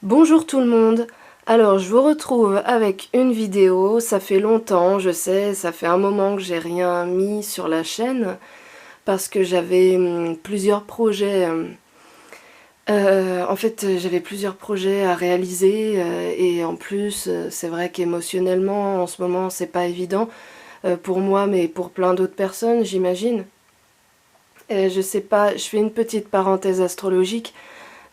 Bonjour tout le monde. Alors je vous retrouve avec une vidéo, ça fait longtemps, je sais, ça fait un moment que j'ai rien mis sur la chaîne parce que j'avais plusieurs projets. J'avais plusieurs projets à réaliser et en plus c'est vrai qu'émotionnellement en ce moment c'est pas évident pour moi mais pour plein d'autres personnes j'imagine. Je sais pas, je fais une petite parenthèse astrologique.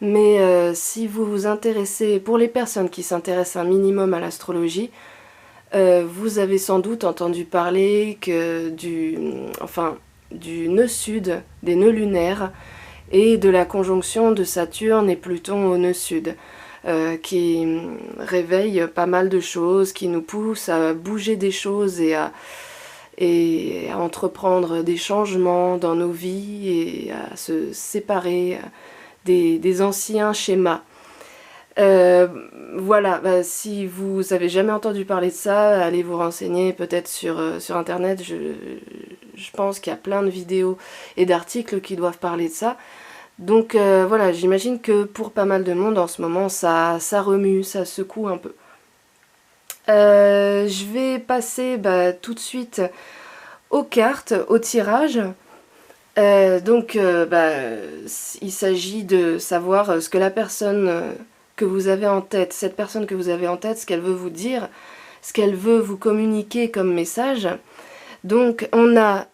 Mais si vous vous intéressez, pour les personnes qui s'intéressent un minimum à l'astrologie, vous avez sans doute entendu parler du nœud sud, des nœuds lunaires, et de la conjonction de Saturne et Pluton au nœud sud, qui réveille pas mal de choses, qui nous pousse à bouger des choses et à entreprendre des changements dans nos vies et à se séparer des anciens schémas. Voilà, si vous avez jamais entendu parler de ça, allez vous renseigner peut-être sur internet. Je pense qu'il y a plein de vidéos et d'articles qui doivent parler de ça. Donc voilà, j'imagine que pour pas mal de monde en ce moment, ça remue, ça secoue un peu. Je vais passer tout de suite aux cartes, au tirage. Il s'agit de savoir ce que la personne que vous avez en tête, cette personne que vous avez en tête, ce qu'elle veut vous dire, ce qu'elle veut vous communiquer comme message. Donc on a,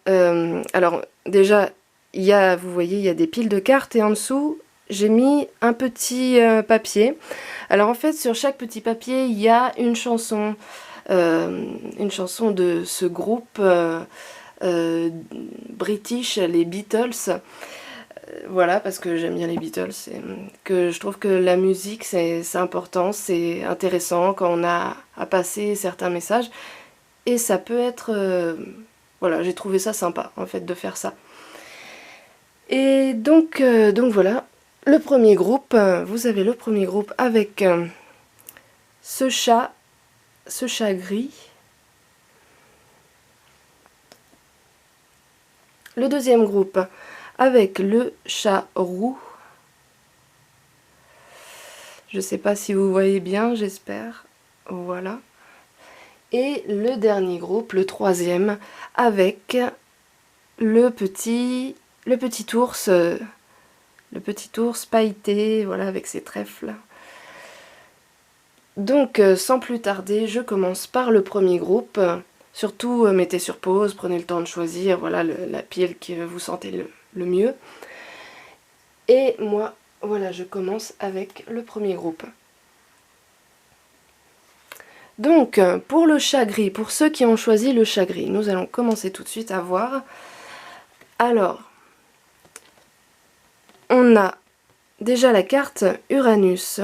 alors déjà, vous voyez, il y a des piles de cartes et en dessous, j'ai mis un petit papier. Alors en fait, sur chaque petit papier, il y a une chanson de ce groupe british, les Beatles. Voilà, parce que j'aime bien les Beatles et que je trouve que la musique c'est important, c'est intéressant quand on a à passer certains messages et ça peut être voilà, j'ai trouvé ça sympa en fait de faire ça. Et donc voilà, le premier groupe, vous avez le premier groupe avec ce chat gris. Le deuxième groupe avec le chat roux. Je sais pas si vous voyez bien, j'espère. Voilà. Et le dernier groupe, le troisième, avec le petit ours, pailleté, voilà, avec ses trèfles. Donc, sans plus tarder, je commence par le premier groupe. Surtout, mettez sur pause, prenez le temps de choisir, voilà, la pile que vous sentez le mieux. Et moi, voilà, je commence avec le premier groupe. Donc, pour le chat gris, pour ceux qui ont choisi le chat gris, nous allons commencer tout de suite à voir. Alors, on a déjà la carte Uranus,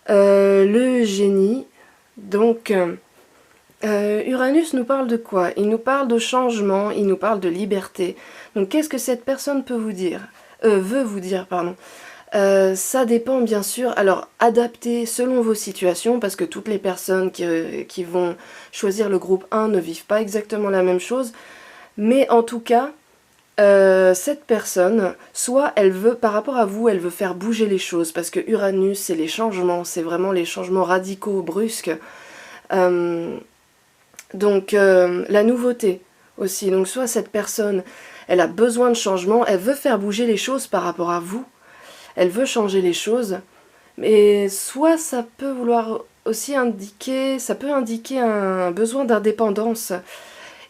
le génie. Donc, Uranus nous parle de quoi? Il nous parle de changement, il nous parle de liberté. Donc, qu'est-ce que cette personne peut vous dire? Veut vous dire, pardon. Ça dépend bien sûr, alors adapté selon vos situations, parce que toutes les personnes qui vont choisir le groupe 1 ne vivent pas exactement la même chose, mais en tout cas, cette personne, soit elle veut, par rapport à vous, elle veut faire bouger les choses, parce que Uranus c'est les changements, c'est vraiment les changements radicaux, brusques, la nouveauté aussi, donc soit cette personne, elle a besoin de changement, elle veut faire bouger les choses par rapport à vous, elle veut changer les choses, mais soit ça peut vouloir aussi indiquer, ça peut indiquer un besoin d'indépendance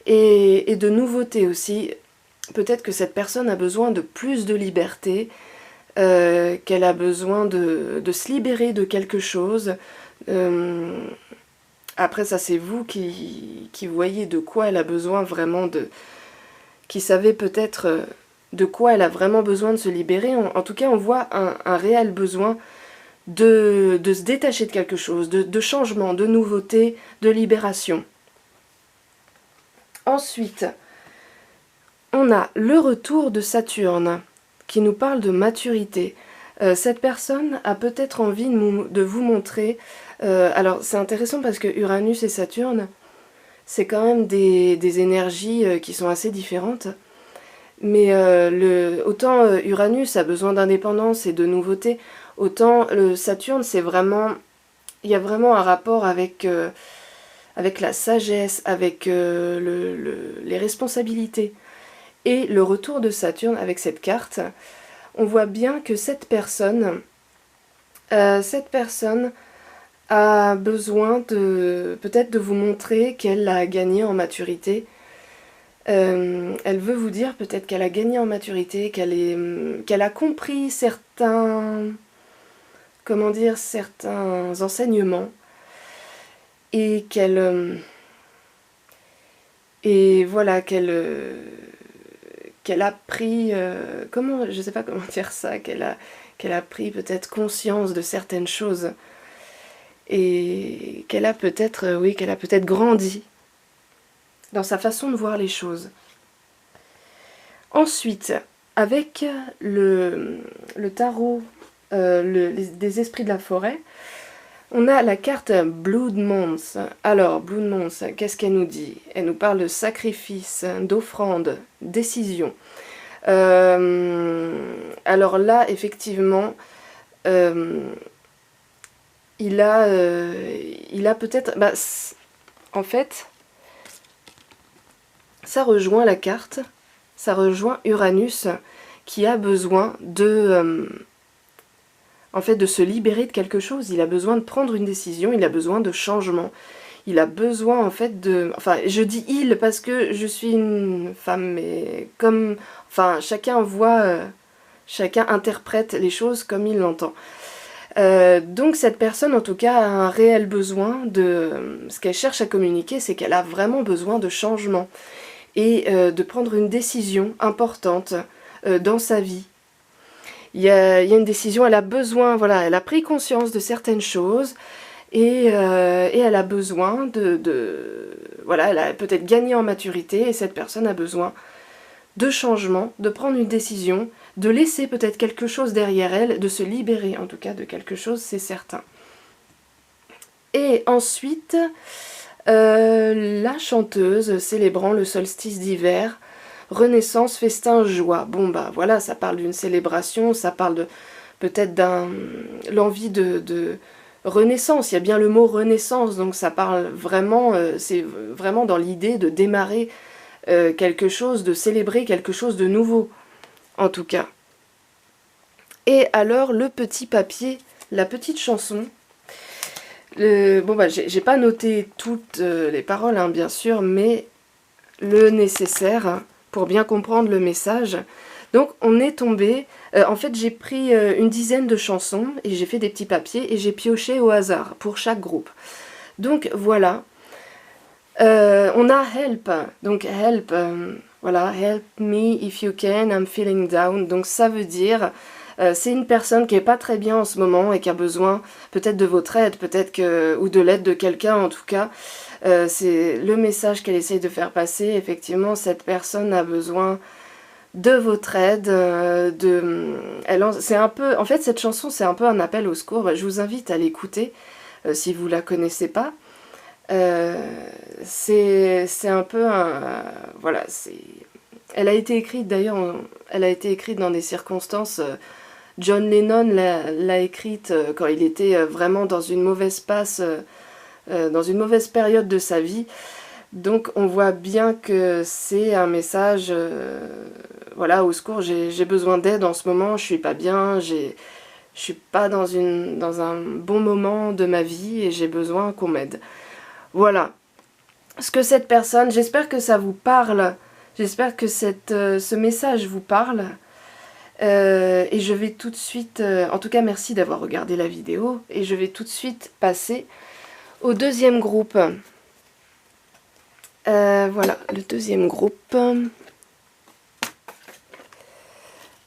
et de nouveauté aussi. Peut-être que cette personne a besoin de plus de liberté, qu'elle a besoin de se libérer de quelque chose. Après ça c'est vous qui voyez de quoi elle a besoin vraiment qui savez peut-être de quoi elle a vraiment besoin de se libérer. En tout cas, on voit un réel besoin de se détacher de quelque chose, de changement, de nouveauté, de libération. Ensuite, on a le retour de Saturne, qui nous parle de maturité. Cette personne a peut-être envie de vous montrer... alors, c'est intéressant parce que Uranus et Saturne, c'est quand même des énergies qui sont assez différentes. Mais autant Uranus a besoin d'indépendance et de nouveauté, Autant le Saturne, c'est vraiment... Il y a vraiment un rapport avec la sagesse, avec les responsabilités. Et le retour de Saturne avec cette carte, on voit bien que cette personne a besoin peut-être de vous montrer qu'elle a gagné en maturité. Elle veut vous dire peut-être qu'elle a gagné en maturité, qu'elle a compris certains enseignements et voilà qu'elle a pris je sais pas comment dire ça, qu'elle a pris peut-être conscience de certaines choses et qu'elle a peut-être grandi dans sa façon de voir les choses. Ensuite, avec le tarot des esprits de la forêt, on a la carte Blood Month. Alors, Blood Month, qu'est-ce qu'elle nous dit? Elle nous parle de sacrifice, d'offrande, décision. Alors là, effectivement, il a peut-être... en fait, ça rejoint la carte, ça rejoint Uranus, qui a besoin de se libérer de quelque chose. Il a besoin de prendre une décision, il a besoin de changement. Il a besoin en fait de... Enfin, je dis il parce que je suis une femme, mais comme... Enfin, chacun interprète les choses comme il l'entend. Donc cette personne en tout cas a un réel besoin de... Ce qu'elle cherche à communiquer, c'est qu'elle a vraiment besoin de changement et de prendre une décision importante dans sa vie. Il y a une décision, elle a besoin, voilà, elle a pris conscience de certaines choses et elle a besoin voilà, elle a peut-être gagné en maturité et cette personne a besoin de changement, de prendre une décision, de laisser peut-être quelque chose derrière elle, de se libérer en tout cas de quelque chose, c'est certain. Et ensuite, la chanteuse célébrant le solstice d'hiver, renaissance, festin, joie. Bon bah voilà, ça parle d'une célébration, ça parle peut-être l'envie de renaissance. Il y a bien le mot renaissance, donc ça parle vraiment, c'est vraiment dans l'idée de démarrer quelque chose, de célébrer quelque chose de nouveau, en tout cas. Et alors le petit papier, la petite chanson. Bon bah j'ai pas noté toutes les paroles, hein, bien sûr, mais le nécessaire pour bien comprendre le message. Donc on est tombé, en fait j'ai pris une dizaine de chansons et j'ai fait des petits papiers et j'ai pioché au hasard pour chaque groupe. Donc voilà, on a help, donc help, voilà, help me if you can, I'm feeling down, donc ça veut dire... c'est une personne qui n'est pas très bien en ce moment et qui a besoin peut-être de votre aide, ou de l'aide de quelqu'un en tout cas. C'est le message qu'elle essaye de faire passer. Effectivement, cette personne a besoin de votre aide. C'est un peu, en fait, cette chanson, c'est un peu un appel au secours. Je vous invite à l'écouter si vous ne la connaissez pas. C'est un peu un... Voilà, elle a été écrite d'ailleurs, elle a été écrite dans des circonstances... John Lennon l'a écrite quand il était vraiment dans une mauvaise dans une mauvaise période de sa vie. Donc on voit bien que c'est un message, voilà, au secours, j'ai besoin d'aide en ce moment, je suis pas bien, je suis pas dans un bon moment de ma vie et j'ai besoin qu'on m'aide. Voilà. Ce que cette personne, j'espère que ça vous parle, j'espère que ce message vous parle. Et je vais tout de suite, en tout cas merci d'avoir regardé la vidéo, et je vais tout de suite passer au deuxième groupe. Voilà, le deuxième groupe.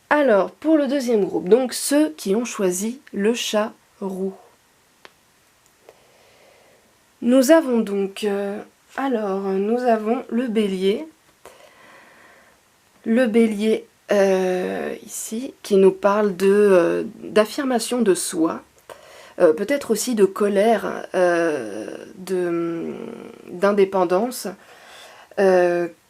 Alors, pour le deuxième groupe, donc ceux qui ont choisi le chat roux. Nous avons donc, nous avons le bélier. Le bélier ici, qui nous parle d'affirmation de soi, peut-être aussi de colère, d'indépendance,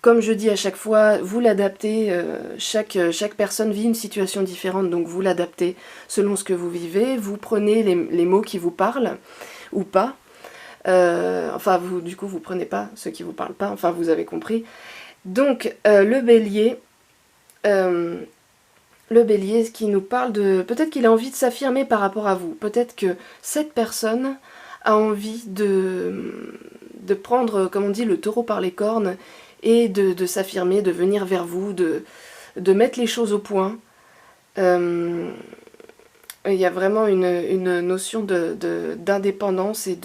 Comme je dis à chaque fois, vous l'adaptez, chaque personne vit une situation différente, donc vous l'adaptez selon ce que vous vivez, vous prenez les mots qui vous parlent, ou pas. Enfin, du coup, vous prenez pas ceux qui vous parlent pas, enfin, vous avez compris. Donc, le bélier, ce qui nous parle de... Peut-être qu'il a envie de s'affirmer par rapport à vous, peut-être que cette personne a envie de prendre, comme on dit, le taureau par les cornes, et de s'affirmer, de venir vers vous, de mettre les choses au point. Il y a vraiment une notion d'indépendance et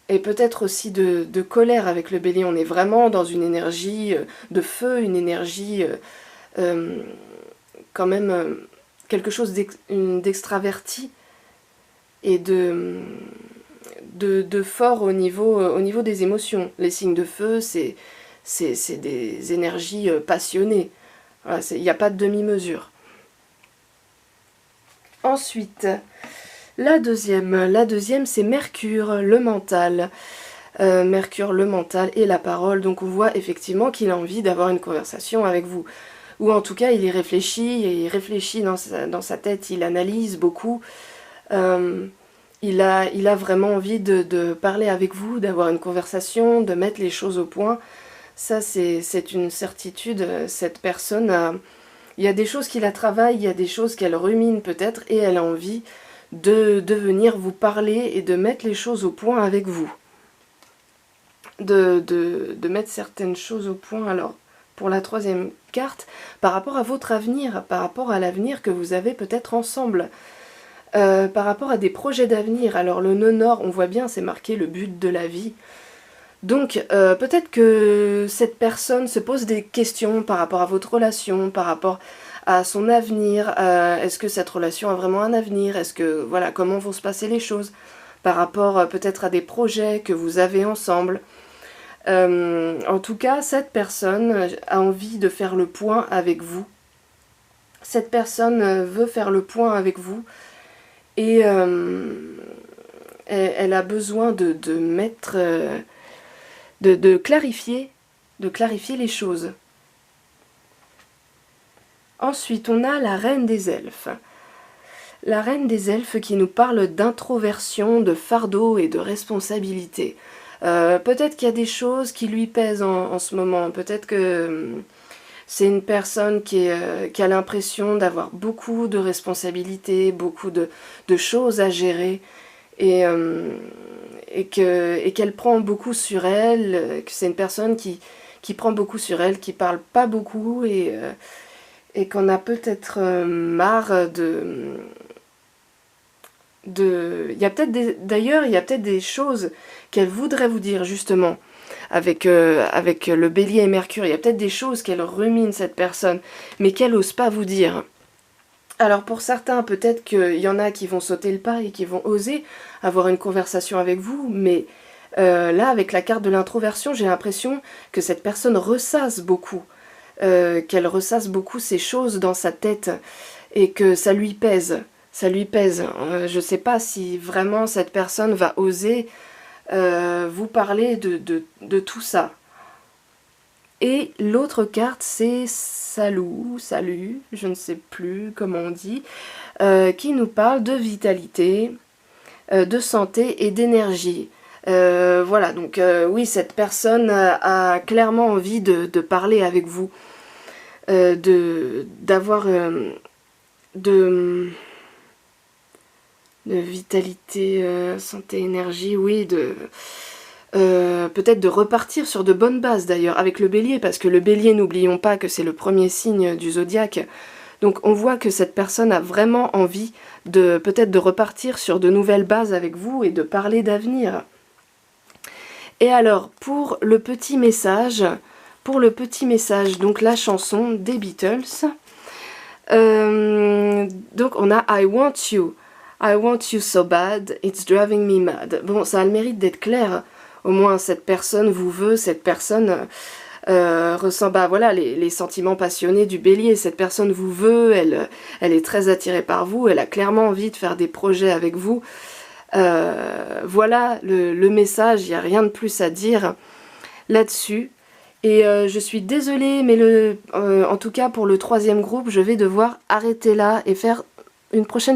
et peut-être aussi de colère avec le bélier. On est vraiment dans une énergie de feu, une énergie quand même quelque chose d'extraverti et de fort au niveau des émotions. Les signes de feu, c'est des énergies passionnées. Voilà, il n'y a pas de demi-mesure. Ensuite, la deuxième, c'est Mercure, le mental. Mercure, le mental et la parole. Donc on voit effectivement qu'il a envie d'avoir une conversation avec vous. Ou en tout cas, il y réfléchit, et il réfléchit dans sa tête, il analyse beaucoup. Il a vraiment envie de parler avec vous, d'avoir une conversation, de mettre les choses au point. Ça, c'est une certitude. Cette personne, il y a des choses qui la travaillent, il y a des choses qu'elle rumine peut-être, et elle a envie de venir vous parler et de mettre les choses au point avec vous. De mettre certaines choses au point. Alors, pour la troisième carte, par rapport à votre avenir, par rapport à l'avenir que vous avez peut-être ensemble. Par rapport à des projets d'avenir. Alors le nœud nord, on voit bien, c'est marqué le but de la vie. Donc peut-être que cette personne se pose des questions par rapport à votre relation, par rapport à son avenir. Est-ce que cette relation a vraiment un avenir? Est-ce que, voilà, comment vont se passer les choses? Par rapport peut-être à des projets que vous avez ensemble. En tout cas, cette personne a envie de faire le point avec vous. Cette personne veut faire le point avec vous. Et elle a besoin de mettre, de clarifier les choses. Ensuite, on a la reine des elfes. La reine des elfes qui nous parle d'introversion, de fardeau et de responsabilité. Peut-être qu'il y a des choses qui lui pèsent en ce moment. Peut-être que c'est une personne qui a l'impression d'avoir beaucoup de responsabilités, beaucoup de choses à gérer, et qu'elle prend beaucoup sur elle, que c'est une personne qui prend beaucoup sur elle, qui parle pas beaucoup, et qu'on a peut-être marre d'ailleurs, il y a peut-être des choses qu'elle voudrait vous dire, justement. Avec le bélier et Mercure, il y a peut-être des choses qu'elle rumine, cette personne, mais qu'elle n'ose pas vous dire. Alors pour certains, peut-être qu'il y en a qui vont sauter le pas et qui vont oser avoir une conversation avec vous, mais là, avec la carte de l'introversion, j'ai l'impression que cette personne ressasse beaucoup, qu'elle ressasse beaucoup ces choses dans sa tête, et que ça lui pèse. Ça lui pèse. Je ne sais pas si vraiment cette personne va oser vous parler de tout ça. Et l'autre carte, c'est salut, je ne sais plus comment on dit, qui nous parle de vitalité, de santé et d'énergie. Voilà, donc oui, cette personne a clairement envie de parler avec vous, d'avoir de vitalité, santé, énergie, oui, peut-être de repartir sur de bonnes bases d'ailleurs, avec le bélier, parce que le bélier, n'oublions pas que c'est le premier signe du zodiaque. Donc on voit que cette personne a vraiment envie peut-être de repartir sur de nouvelles bases avec vous et de parler d'avenir. Et alors, pour le petit message, donc la chanson des Beatles, donc on a I want you so bad, it's driving me mad. Bon, ça a le mérite d'être clair. Au moins, cette personne vous veut, cette personne ressent voilà, les sentiments passionnés du bélier. Cette personne vous veut, elle est très attirée par vous, elle a clairement envie de faire des projets avec vous. Voilà le message, il n'y a rien de plus à dire là-dessus. Et je suis désolée, mais en tout cas pour le troisième groupe, je vais devoir arrêter là et faire une prochaine vidéo.